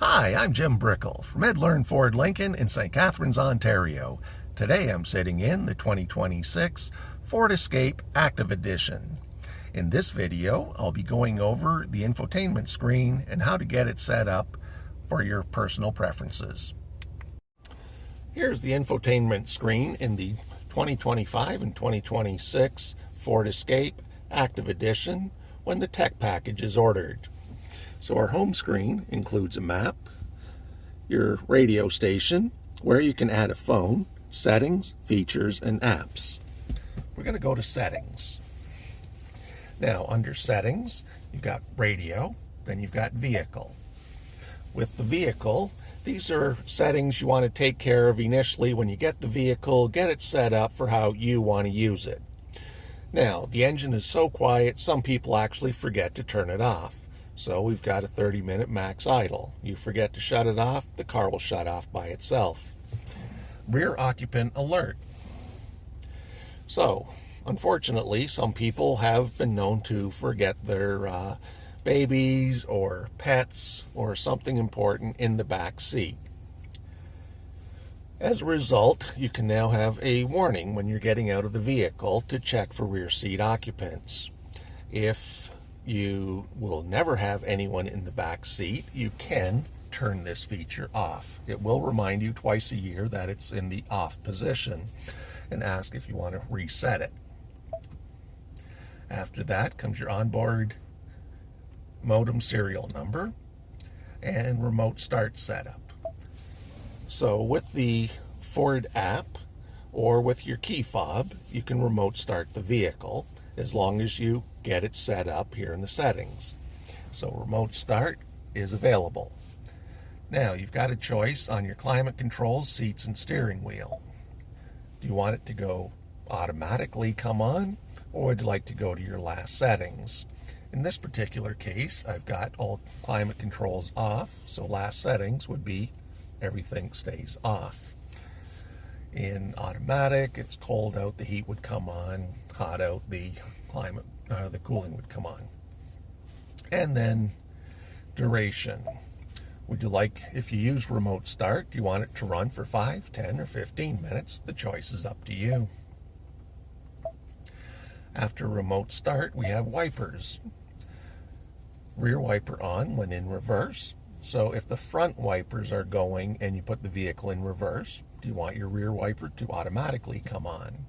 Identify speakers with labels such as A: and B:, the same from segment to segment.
A: Hi, I'm Jim Brickle from Learn Ford Lincoln in St. Catharines, Ontario. Today I'm sitting in the 2026 Ford Escape Active Edition. In this video, I'll be going over the infotainment screen and how to get it set up for your personal preferences. Here's the infotainment screen in the 2025 and 2026 Ford Escape Active Edition when the tech package is ordered. So our home screen includes a map, your radio station, where you can add a phone, settings, features, and apps. We're going to go to settings. Now under settings, you've got radio, then you've got vehicle. With the vehicle, these are settings you want to take care of initially when you get the vehicle, get it set up for how you want to use it. Now, the engine is so quiet, some people actually forget to turn it off. So we've got a 30-minute max idle. You forget to shut it off, the car will shut off by itself. Rear occupant alert. So, unfortunately, some people have been known to forget their babies or pets or something important in the back seat. As a result, you can now have a warning when you're getting out of the vehicle to check for rear seat occupants. If you will never have anyone in the back seat, you can turn this feature off. It will remind you twice a year that it's in the off position and ask if you want to reset it. After that comes your onboard modem serial number and remote start setup. So with the Ford app or with your key fob, you can remote start the vehicle as long as you get it set up here in the settings. So remote start is available. Now you've got a choice on your climate controls, seats, and steering wheel. Do you want it to go automatically come on, or would you like to go to your last settings? In this particular case, I've got all climate controls off, so last settings would be everything stays off. In automatic, it's cold out, the heat would come on, hot out, the cooling would come on. And then duration. Would you like, if you use remote start, do you want it to run for 5, 10, or 15 minutes? The choice is up to you. After remote start, we have wipers. Rear wiper on when in reverse. So if the front wipers are going and you put the vehicle in reverse, do you want your rear wiper to automatically come on?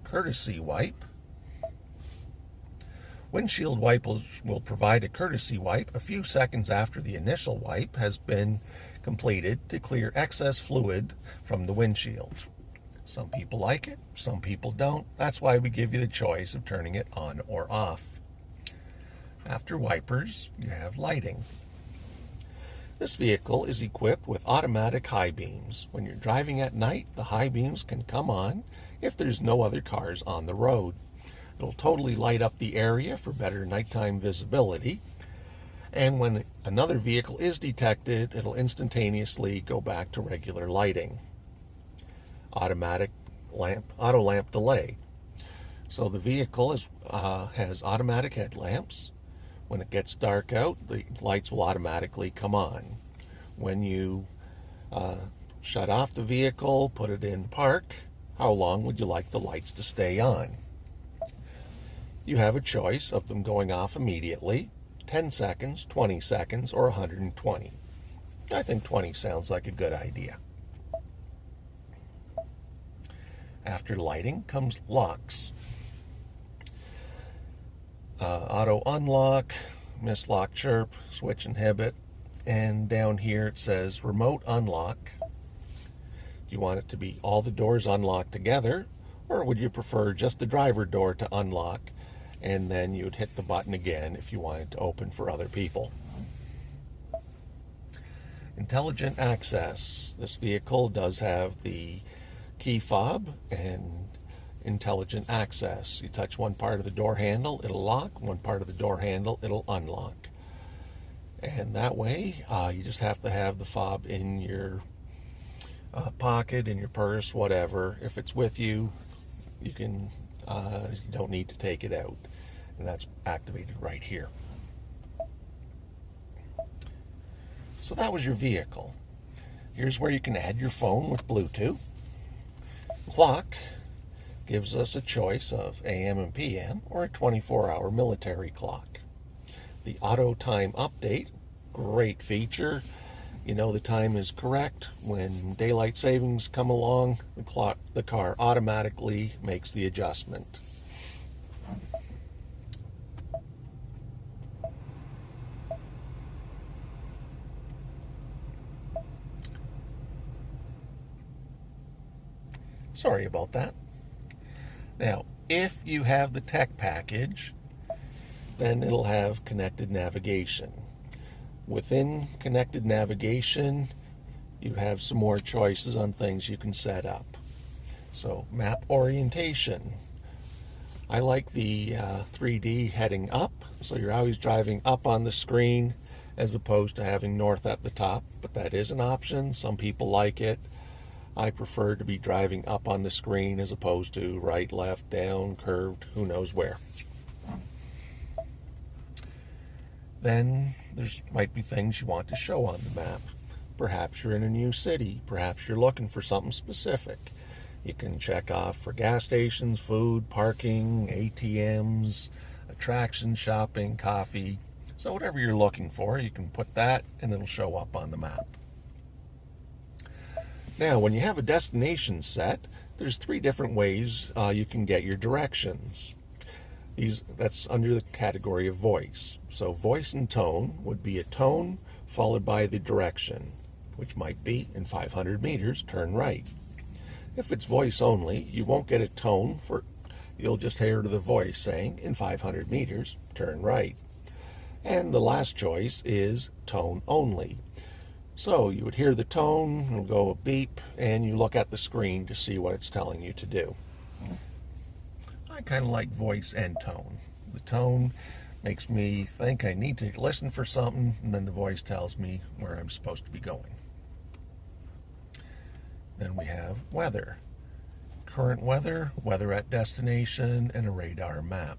A: Courtesy wipe. Windshield wipers will provide a courtesy wipe a few seconds after the initial wipe has been completed to clear excess fluid from the windshield. Some people like it, some people don't. That's why we give you the choice of turning it on or off. After wipers, you have lighting. This vehicle is equipped with automatic high beams. When you're driving at night, the high beams can come on if there's no other cars on the road. It'll totally light up the area for better nighttime visibility. And when another vehicle is detected, it'll instantaneously go back to regular lighting. Automatic auto lamp delay. So the vehicle has automatic headlamps. When it gets dark out, the lights will automatically come on. When you shut off the vehicle, put it in park, how long would you like the lights to stay on? You have a choice of them going off immediately, 10 seconds, 20 seconds, or 120. I think 20 sounds like a good idea. After lighting comes locks. Auto unlock, mislock chirp, switch inhibit, and down here it says remote unlock. Do you want it to be all the doors unlocked together, or would you prefer just the driver door to unlock and then you'd hit the button again if you wanted to open for other people? Intelligent access. This vehicle does have the key fob and intelligent access. You touch one part of the door handle, it'll lock. One part of the door handle, it'll unlock. And that way, you just have to have the fob in your pocket, in your purse, whatever. If it's with you, you don't need to take it out. And that's activated right here. So that was your vehicle. Here's where you can add your phone with Bluetooth. Clock gives us a choice of AM and PM or a 24-hour military clock. The auto time update, great feature. You know the time is correct. When daylight savings come along, the car automatically makes the adjustment. Sorry about that. Now, if you have the tech package, then it'll have connected navigation. Within connected navigation, you have some more choices on things you can set up. So, map orientation. I like the 3D heading up, so you're always driving up on the screen as opposed to having north at the top, but that is an option. Some people like it. I prefer to be driving up on the screen as opposed to right, left, down, curved, who knows where. Then there might be things you want to show on the map. Perhaps you're in a new city. Perhaps you're looking for something specific. You can check off for gas stations, food, parking, ATMs, attractions, shopping, coffee. So whatever you're looking for, you can put that and it'll show up on the map. Now, when you have a destination set, there's 3 different ways you can get your directions. That's under the category of voice. So voice and tone would be a tone followed by the direction, which might be in 500 meters, turn right. If it's voice only, you won't get a tone you'll just hear the voice saying in 500 meters, turn right. And the last choice is tone only. So you would hear the tone, it'll go a beep, and you look at the screen to see what it's telling you to do. I kind of like voice and tone. The tone makes me think I need to listen for something, and then the voice tells me where I'm supposed to be going. Then we have weather. Current weather, weather at destination, and a radar map.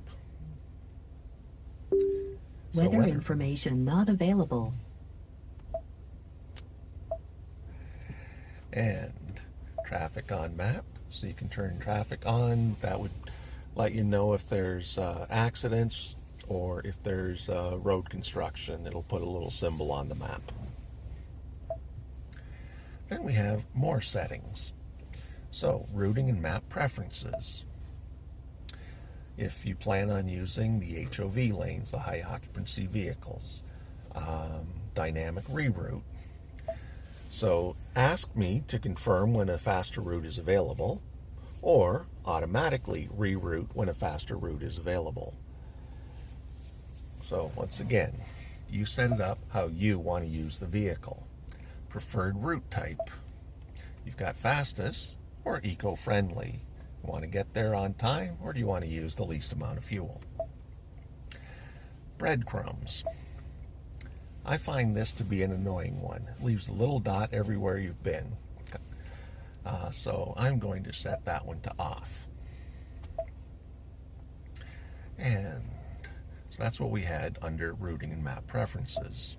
B: Weather information not available.
A: And traffic on map, so you can turn traffic on. That would let you know if there's accidents or if there's road construction. It'll put a little symbol on the map. Then we have more settings. So routing and map preferences. If you plan on using the HOV lanes, the high occupancy vehicles, dynamic reroute. So ask me to confirm when a faster route is available, or automatically reroute when a faster route is available. So once again, you set it up how you want to use the vehicle. Preferred route type. You've got fastest or eco-friendly. You want to get there on time, or do you want to use the least amount of fuel? Breadcrumbs. I find this to be an annoying one. It leaves a little dot everywhere you've been. So I'm going to set that one to off. And so that's what we had under routing and map preferences.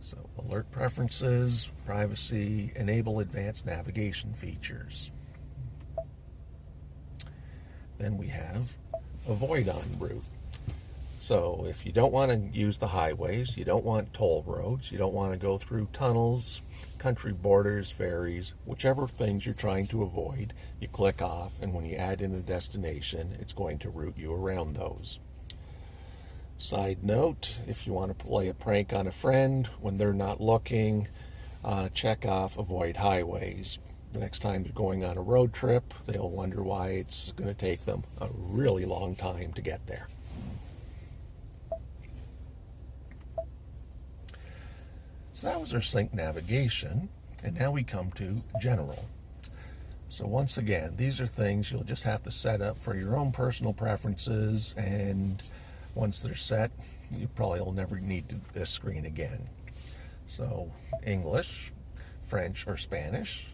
A: So alert preferences, privacy, enable advanced navigation features. Then we have avoid en route. So if you don't want to use the highways, you don't want toll roads, you don't want to go through tunnels, country borders, ferries, whichever things you're trying to avoid, you click off, and when you add in a destination, it's going to route you around those. Side note, if you want to play a prank on a friend when they're not looking, check off avoid highways. The next time they're going on a road trip, they'll wonder why it's going to take them a really long time to get there. So that was our sync navigation, and now we come to general. So once again, these are things you'll just have to set up for your own personal preferences, and once they're set, you probably will never need this screen again. So English, French, or Spanish.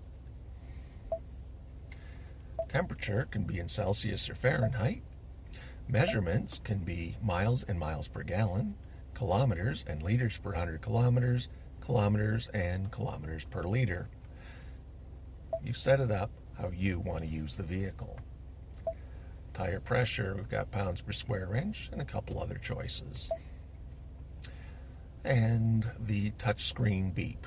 A: Temperature can be in Celsius or Fahrenheit. Measurements can be miles and miles per gallon. kilometers and liters per 100 kilometers, kilometers and kilometers per liter. You set it up how you want to use the vehicle. Tire pressure, we've got pounds per square inch and a couple other choices. And the touchscreen beep.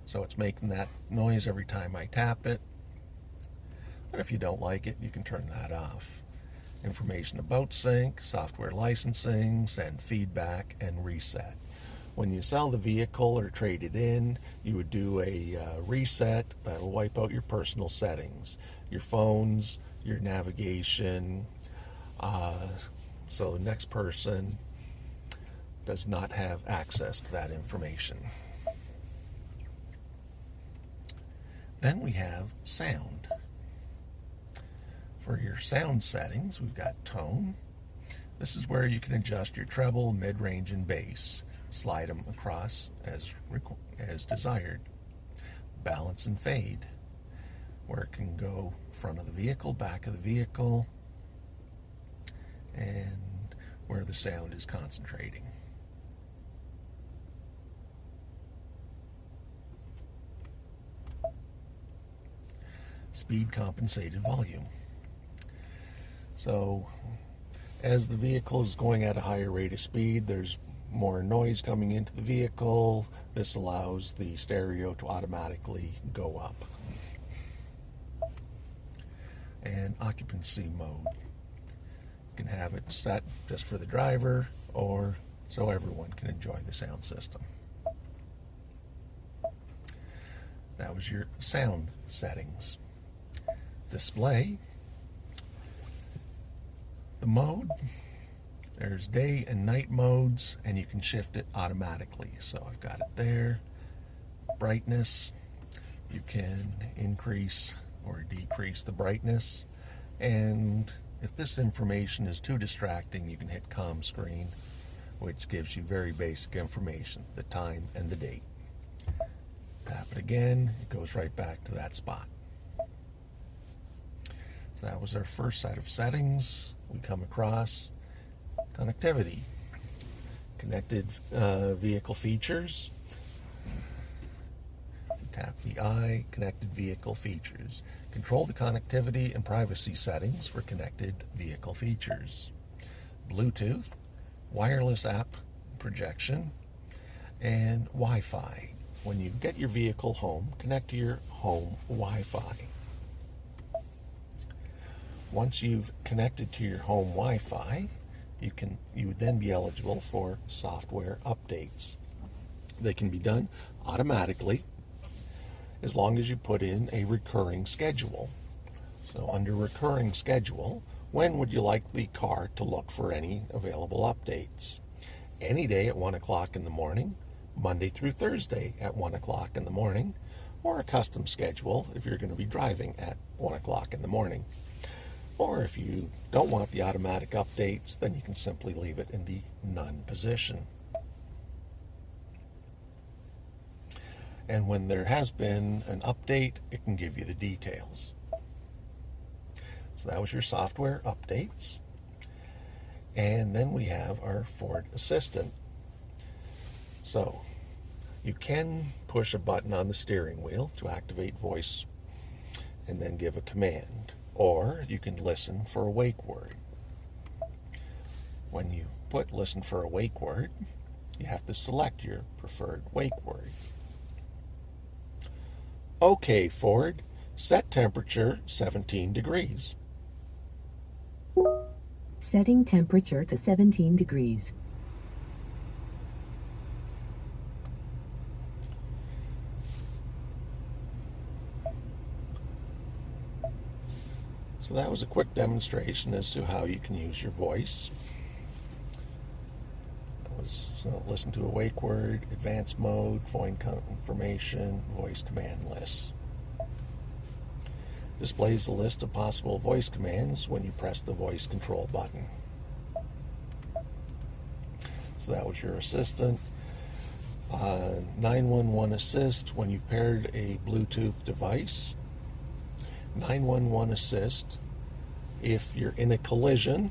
A: So it's making that noise every time I tap it. But if you don't like it, you can turn that off. Information about sync, software licensing, send feedback, and reset. When you sell the vehicle or trade it in, you would do a reset that will wipe out your personal settings, your phones, your navigation, so the next person does not have access to that information. Then we have sound. For your sound settings, we've got tone. This is where you can adjust your treble, mid-range, and bass. Slide them across as desired. Balance and fade, where it can go front of the vehicle, back of the vehicle, and where the sound is concentrating. Speed compensated volume. So as the vehicle is going at a higher rate of speed, there's more noise coming into the vehicle. This allows the stereo to automatically go up. And occupancy mode. You can have it set just for the driver or so everyone can enjoy the sound system. That was your sound settings. Display. The mode, there's day and night modes, and you can shift it automatically. So I've got it there. Brightness, you can increase or decrease the brightness. And if this information is too distracting, you can hit COM screen, which gives you very basic information, the time and the date. Tap it again, it goes right back to that spot. So that was our first set of settings. We come across connectivity, connected vehicle features. Tap the I, connected vehicle features. Control the connectivity and privacy settings for connected vehicle features. Bluetooth, wireless app projection, and Wi-Fi. When you get your vehicle home, connect to your home Wi-Fi. Once you've connected to your home Wi-Fi, you would then be eligible for software updates. They can be done automatically as long as you put in a recurring schedule. So under recurring schedule, when would you like the car to look for any available updates? Any day at 1 o'clock in the morning, Monday through Thursday at 1 o'clock in the morning, or a custom schedule if you're going to be driving at 1 o'clock in the morning. Or if you don't want the automatic updates, then you can simply leave it in the none position. And when there has been an update, it can give you the details. So that was your software updates. And then we have our Ford Assistant. So you can push a button on the steering wheel to activate voice and then give a command. Or you can listen for a wake word. When you put listen for a wake word, you have to select your preferred wake word. Okay, Ford, set temperature 17 degrees.
B: Setting temperature to 17 degrees.
A: So that was a quick demonstration as to how you can use your voice. That was listen to a wake word, advanced mode, phone confirmation, voice command lists. Displays the list of possible voice commands when you press the voice control button. So that was your assistant. 911 assist when you've paired a Bluetooth device. 911 assist if you're in a collision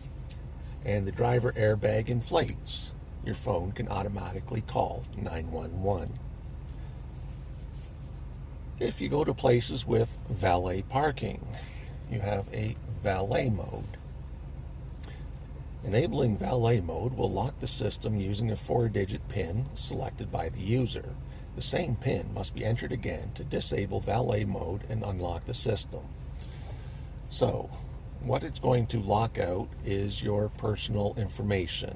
A: and the driver airbag inflates. your phone can automatically call 911. If you go to places with valet parking, you have a valet mode. Enabling valet mode will lock the system using a 4-digit PIN selected by the user. The same PIN must be entered again to disable valet mode and unlock the system. So, what it's going to lock out is your personal information,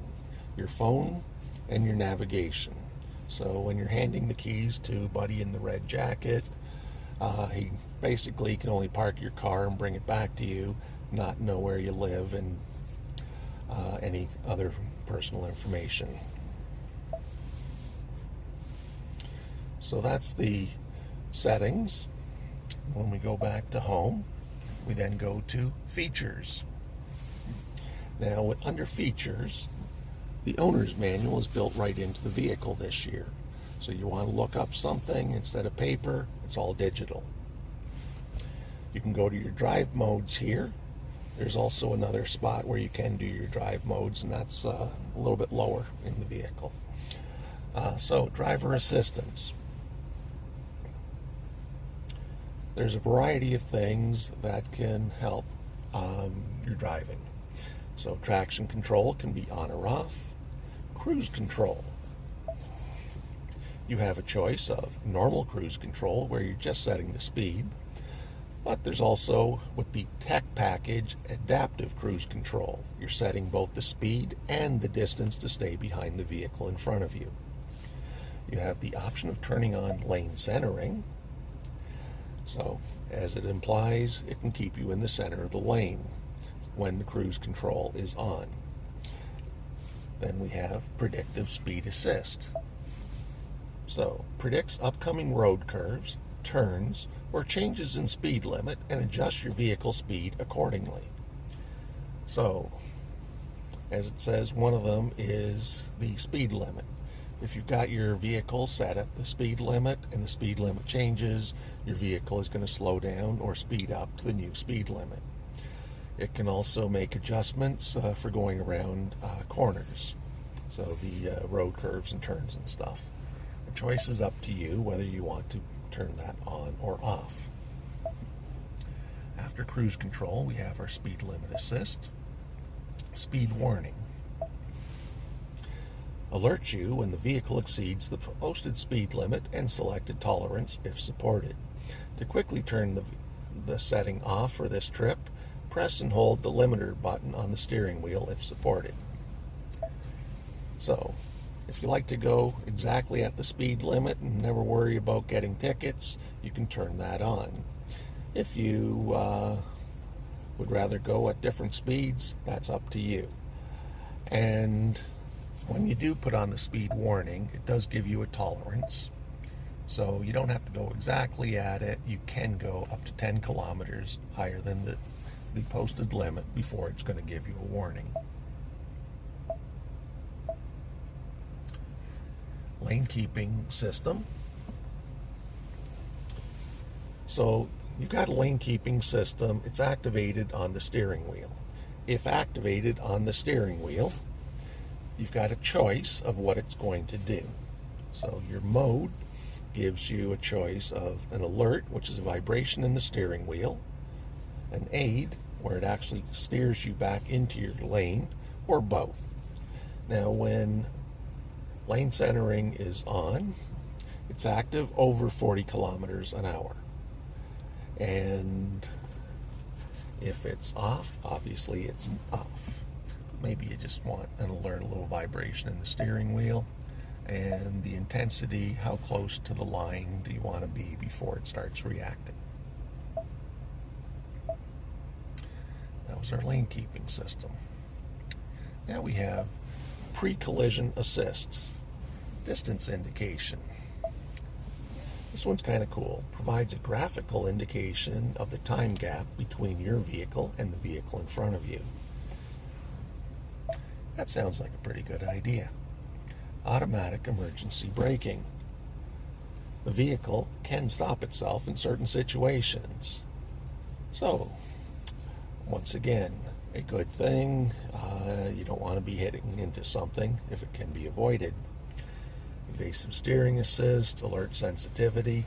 A: your phone and your navigation. So when you're handing the keys to Buddy in the red jacket, he basically can only park your car and bring it back to you, not know where you live and any other personal information. So that's the settings. When we go back to home, we then go to features. Now, under features, the owner's manual is built right into the vehicle this year. So you want to look up something, instead of paper, it's all digital. You can go to your drive modes here. There's also another spot where you can do your drive modes, and that's a little bit lower in the vehicle. So driver assistance. There's a variety of things that can help your driving. So traction control can be on or off. Cruise control. You have a choice of normal cruise control, where you're just setting the speed. But there's also, with the tech package, adaptive cruise control. You're setting both the speed and the distance to stay behind the vehicle in front of you. You have the option of turning on lane centering. So, as it implies, it can keep you in the center of the lane when the cruise control is on. Then we have predictive speed assist. So, predicts upcoming road curves, turns, or changes in speed limit, and adjusts your vehicle speed accordingly. So, as it says, one of them is the speed limit. If you've got your vehicle set at the speed limit and the speed limit changes, your vehicle is going to slow down or speed up to the new speed limit. It can also make adjustments for going around corners, so the road curves and turns and stuff. The choice is up to you whether you want to turn that on or off. After cruise control, we have our speed limit assist. Speed warning. Alert you when the vehicle exceeds the posted speed limit and selected tolerance if supported. To quickly turn the setting off for this trip, press and hold the limiter button on the steering wheel if supported. So, if you like to go exactly at the speed limit and never worry about getting tickets, you can turn that on. If you would rather go at different speeds, that's up to you. And when you do put on the speed warning, it does give you a tolerance. So you don't have to go exactly at it. You can go up to 10 kilometers higher than the posted limit before it's going to give you a warning. Lane keeping system. So you've got a lane keeping system. It's activated on the steering wheel. If activated on the steering wheel, you've got a choice of what it's going to do. So your mode gives you a choice of an alert, which is a vibration in the steering wheel, an aid, where it actually steers you back into your lane, or both. Now, when lane centering is on, it's active over 40 kilometers an hour. And if it's off, obviously it's off. Maybe you just want an alert, a little vibration in the steering wheel, and the intensity, how close to the line do you want to be before it starts reacting. That was our lane keeping system. Now we have pre-collision assist, distance indication. This one's kind of cool. Provides a graphical indication of the time gap between your vehicle and the vehicle in front of you. That sounds like a pretty good idea. Automatic emergency braking. The vehicle can stop itself in certain situations. So, once again, a good thing. You don't want to be hitting into something if it can be avoided. Evasive steering assist, alert sensitivity.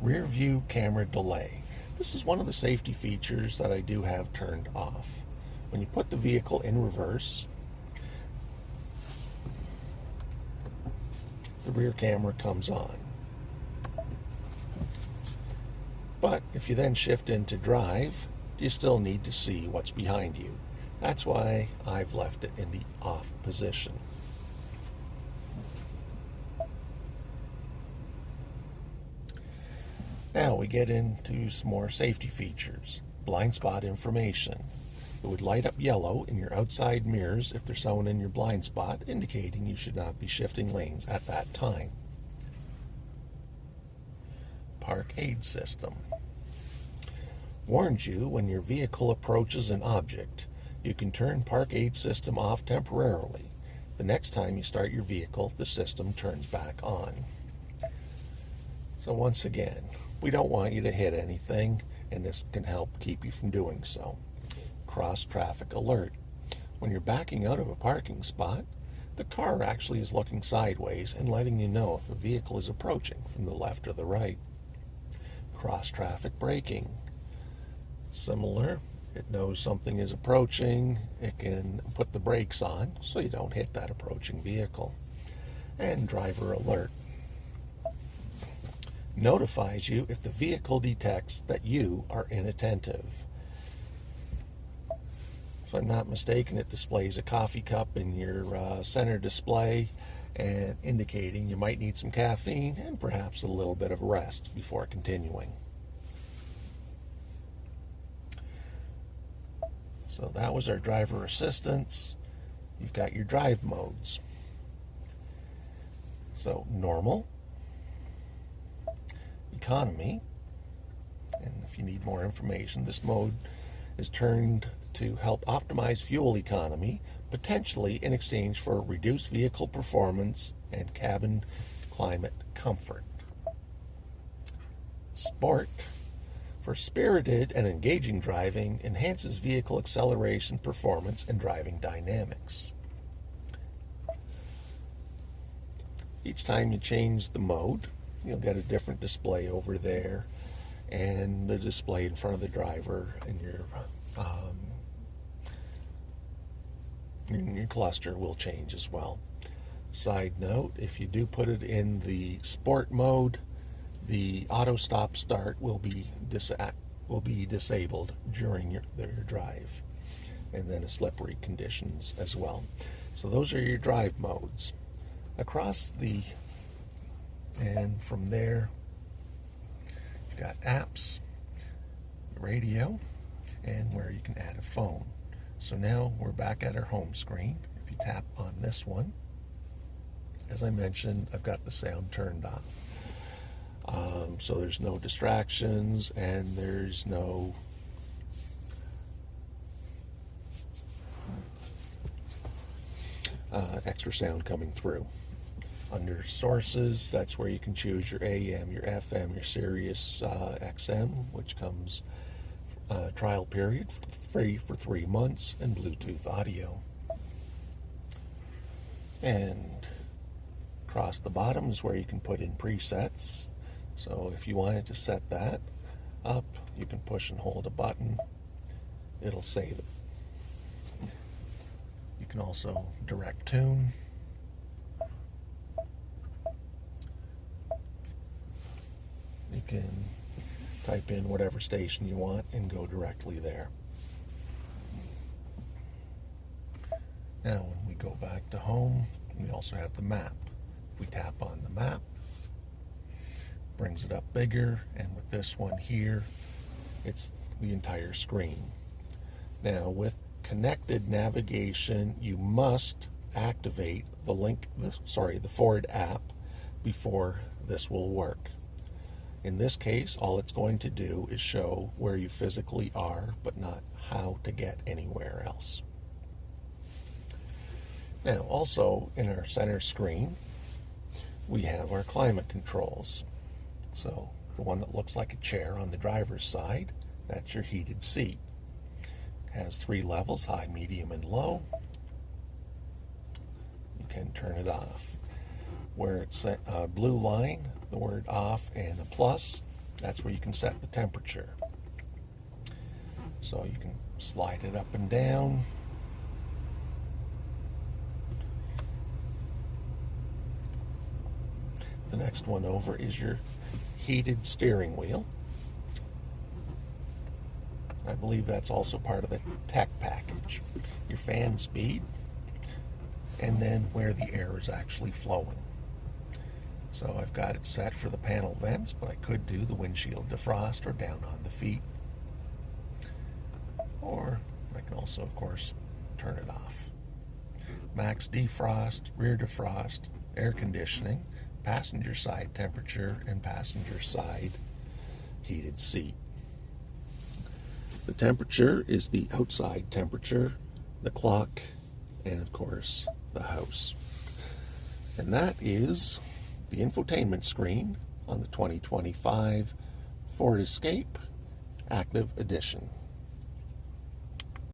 A: Rear view camera delay. This is one of the safety features that I do have turned off. When you put the vehicle in reverse, the rear camera comes on. But if you then shift into drive, you still need to see what's behind you. That's why I've left it in the off position. Now we get into some more safety features. Blind spot information. It would light up yellow in your outside mirrors if there's someone in your blind spot, indicating you should not be shifting lanes at that time. Park aid system. Warns you when your vehicle approaches an object. You can turn park aid system off temporarily. The next time you start your vehicle, the system turns back on. So once again, we don't want you to hit anything, and this can help keep you from doing so. Cross traffic alert. When you're backing out of a parking spot, the car actually is looking sideways and letting you know if a vehicle is approaching from the left or the right. Cross traffic braking. Similar, it knows something is approaching, it can put the brakes on so you don't hit that approaching vehicle. And driver alert. Notifies you if the vehicle detects that you are inattentive. If I'm not mistaken, it displays a coffee cup in your center display and indicating you might need some caffeine and perhaps a little bit of rest before continuing. So that was our driver assistance. You've got your drive modes. So normal, economy, and if you need more information, this mode is turned to help optimize fuel economy, potentially in exchange for reduced vehicle performance and cabin climate comfort. Sport, for spirited and engaging driving, enhances vehicle acceleration, performance, and driving dynamics. Each time you change the mode, you'll get a different display over there, and the display in front of the driver and your cluster will change as well. Side note, if you do put it in the sport mode, the auto stop start will be disabled during your drive, and then slippery conditions as well. So those are your drive modes. And from there, you've got apps, radio, and where you can add a phone. So now we're back at our home screen. If you tap on this one, as I mentioned, I've got the sound turned off. So there's no distractions and there's no extra sound coming through. Under sources, that's where you can choose your AM, your FM, your Sirius XM, which comes trial period free for 3 months, and Bluetooth audio. And across the bottom is where you can put in presets. So if you wanted to set that up, you can push and hold a button. It'll save it. You can also direct tune. You can type in whatever station you want and go directly there. Now when we go back to home, we also have the map. If we tap on the map, brings it up bigger, and with this one here, it's the entire screen. Now with connected navigation, you must activate the Ford app before this will work. In this case, all it's going to do is show where you physically are, but not how to get anywhere else. Now, also in our center screen, we have our climate controls. So the one that looks like a chair on the driver's side, that's your heated seat. Has 3 levels, high, medium, and low. You can turn it off. Where it's a blue line, the word off, and a plus, that's where you can set the temperature. So you can slide it up and down. The next one over is your heated steering wheel. I believe that's also part of the tech package. Your fan speed, and then where the air is actually flowing. So I've got it set for the panel vents, but I could do the windshield defrost or down on the feet. Or I can also, of course, turn it off. Max defrost, rear defrost, air conditioning, passenger side temperature, and passenger side heated seat. The temperature is the outside temperature, the clock, and of course the house. And that is the infotainment screen on the 2025 Ford Escape Active Edition.